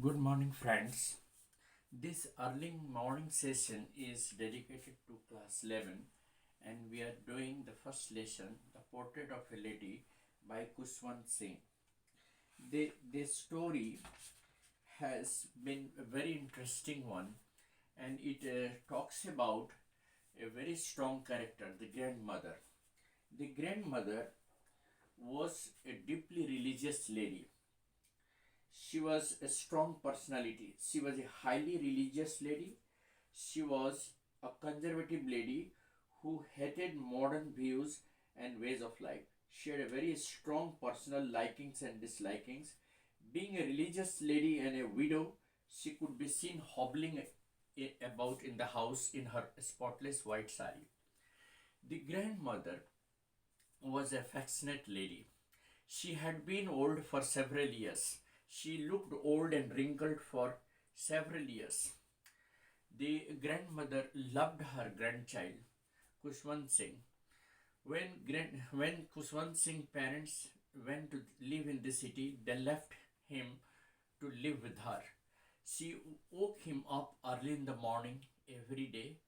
Good morning, friends. This early morning session is dedicated to class 11, and we are doing the first lesson, The Portrait of a Lady by Khushwant Singh. The story has been a very interesting one, and it talks about a very strong character, the grandmother. The grandmother was a deeply religious lady. She was a strong personality. She was a highly religious lady. She was a conservative lady who hated modern views and ways of life. She had a very strong personal likings and dislikings. Being a religious lady and a widow, she could be seen hobbling about in the house in her spotless white sari. The grandmother was a affectionate lady. She had been old for several years. She looked old and wrinkled for several years. The grandmother loved her grandchild, Khushwant Singh. When Khushwant Singh's parents went to live in the city, they left him to live with her. She woke him up early in the morning every day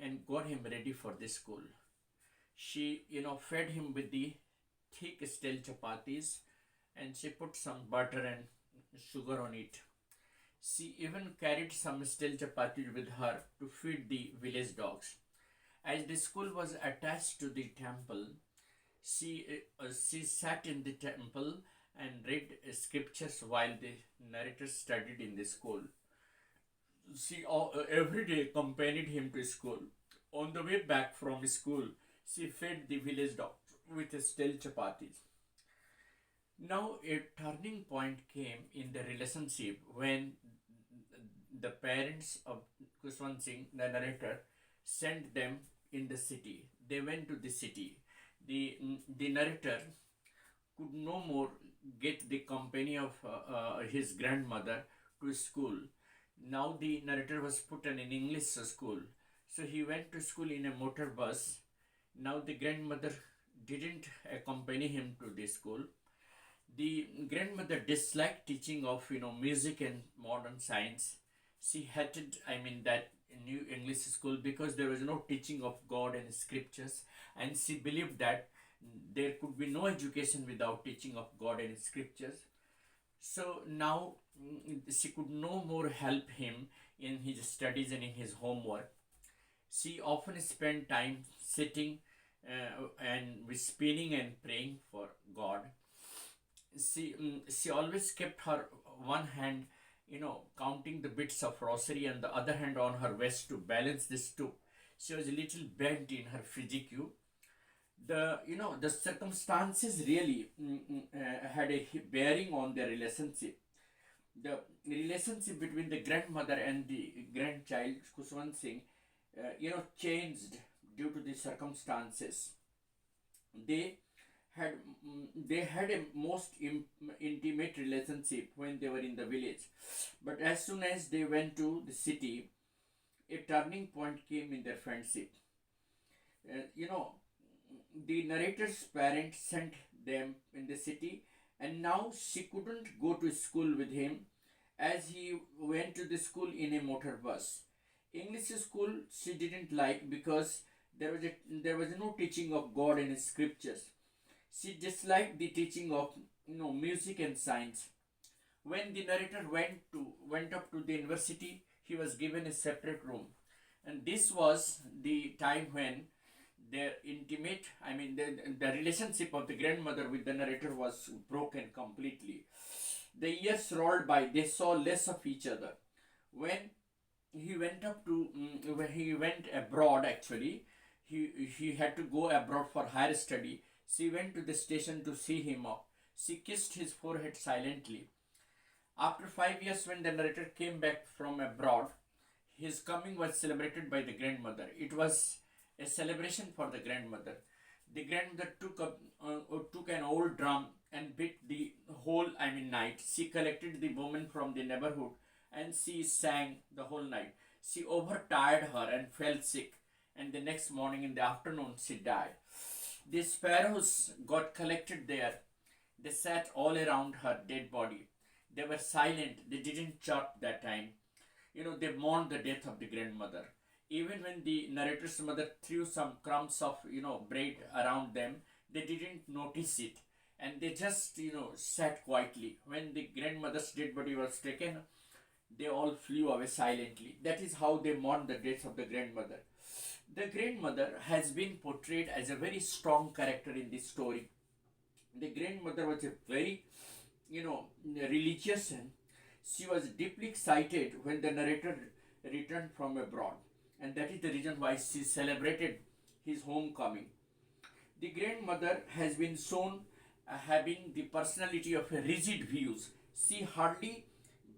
and got him ready for the school. She, fed him with the thick stale chapatis, and she put some butter and sugar on it. She even carried some stale chapatis with her to feed the village dogs. As the school was attached to the temple, she sat in the temple and read scriptures while the narrator studied in the school. She every day accompanied him to school. On the way back from school, she fed the village dogs with stale chapatis. Now, a turning point came in the relationship when the parents of Kushwant Singh, the narrator, sent them in the city. They went to the city. The narrator could no more get the company of his grandmother to school. Now the narrator was put in an English school. So he went to school in a motor bus. Now the grandmother didn't accompany him to the school. The grandmother disliked teaching of music and modern science. She hated, that new English school because there was no teaching of God and scriptures, and she believed that there could be no education without teaching of God and scriptures. So now she could no more help him in his studies and in his homework. She often spent time sitting and with spinning and praying for God. She always kept her one hand, counting the bits of rosary, and the other hand on her waist to balance this too. She was a little bent in her physique. The circumstances really had a bearing on their relationship. The relationship between the grandmother and the grandchild Kushwant Singh, changed due to the circumstances. They had they had a most intimate relationship when they were in the village, but as soon as they went to the city, a turning point came in their friendship. uh, you know the narrator's parents sent them in the city, and now she couldn't go to school with him as he went to the school in a motor bus. English school she didn't like because there was no teaching of God and scriptures. She disliked the teaching of music and science. When the narrator went up to the university, he was given a separate room, and this was the time when their intimate, the relationship of the grandmother with the narrator was broken completely. The years rolled by; they saw less of each other. When when he went abroad, actually, he had to go abroad for higher study. She went to the station to see him off. She kissed his forehead silently. After 5 years, when the narrator came back from abroad, his coming was celebrated by the grandmother. It was a celebration for the grandmother. The grandmother took an old drum and beat the whole night. She collected the women from the neighborhood and she sang the whole night. She overtired her and fell sick, and the next morning in the afternoon she died. The sparrows got collected there. They sat all around her dead body. They were silent, they didn't chirp that time. They mourned the death of the grandmother. Even when the narrator's mother threw some crumbs of, bread around them, they didn't notice it. And they just, sat quietly. When the grandmother's dead body was taken, they all flew away silently. That is how they mourned the death of the grandmother. The grandmother has been portrayed as a very strong character in this story. The grandmother was a very, religious, and she was deeply excited when the narrator returned from abroad. And that is the reason why she celebrated his homecoming. The grandmother has been shown having the personality of a rigid views. She hardly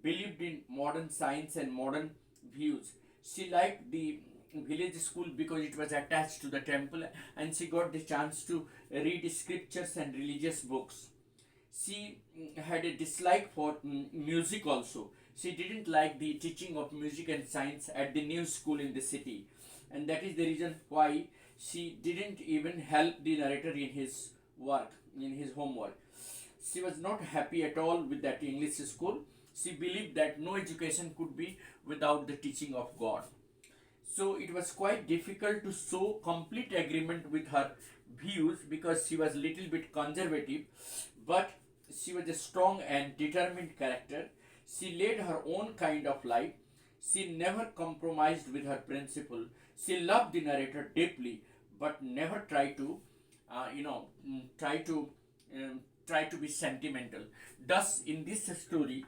believed in modern science and modern views. She liked the village school because it was attached to the temple, and she got the chance to read scriptures and religious books. She had a dislike for music also. She didn't like the teaching of music and science at the new school in the city, and that is the reason why she didn't even help the narrator in his work, in his homework. She was not happy at all with that English school. She believed that no education could be without the teaching of God. So it was quite difficult to show complete agreement with her views because she was little bit conservative, but she was a strong and determined character. She led her own kind of life. She never compromised with her principle. She loved the narrator deeply, but never tried to, try to try to be sentimental. Thus, in this story,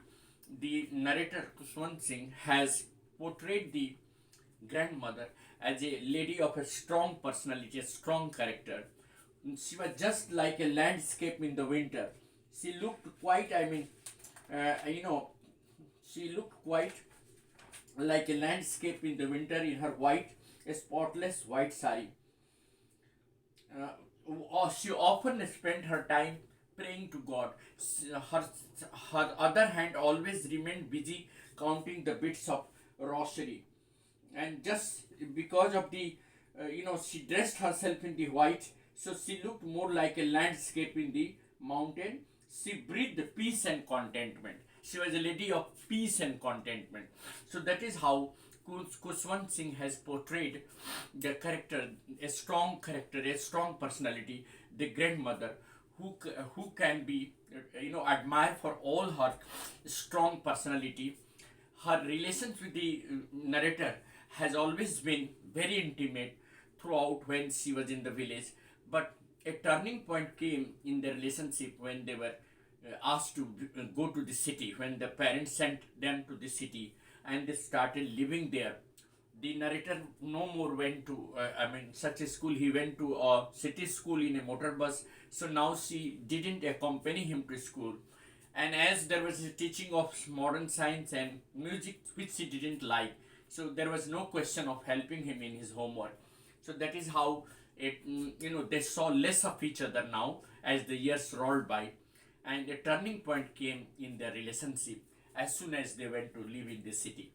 the narrator Khushwant Singh has portrayed the grandmother as a lady of a strong personality, a strong character. She was just like a landscape in the winter. She looked quite, uh, you know, she looked quite like a landscape in the winter in her white, spotless white sari. She often spent her time praying to God. Her other hand always remained busy counting the bits of rosary. And just because of the, she dressed herself in the white, so she looked more like a landscape in the mountain. She breathed peace and contentment. She was a lady of peace and contentment. So that is how Khushwant Singh has portrayed the character, a strong personality, the grandmother, who can be, admired for all her strong personality. Her relations with the narrator has always been very intimate throughout when she was in the village. But a turning point came in the relationship when they were asked to go to the city, when the parents sent them to the city and they started living there. The narrator no more went to, such a school. He went to a city school in a motor bus. So now she didn't accompany him to school. And as there was a teaching of modern science and music, which she didn't like, so there was no question of helping him in his homework. So that is how they saw less of each other now as the years rolled by, and a turning point came in their relationship as soon as they went to live in the city.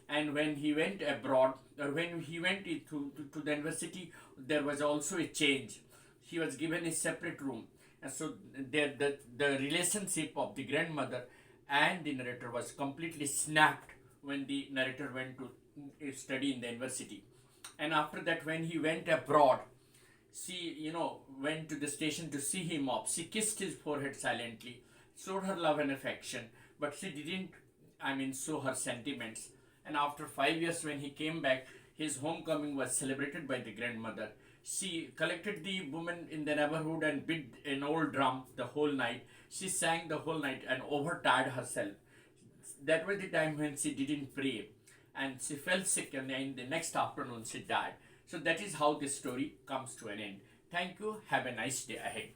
And when he went abroad, or when he went to the university, there was also a change. He was given a separate room, and so the relationship of the grandmother and the narrator was completely snapped when the narrator went to study in the university. And after that, when he went abroad, she, went to the station to see him off. She kissed his forehead silently, showed her love and affection, but she didn't, show her sentiments. And after 5 years, when he came back, his homecoming was celebrated by the grandmother. She collected the women in the neighborhood and beat an old drum the whole night. She sang the whole night and overtired herself. That was the time when she didn't pray, and she fell sick, and in the next afternoon she died. So that is how this story comes to an end. Thank you. Have a nice day ahead.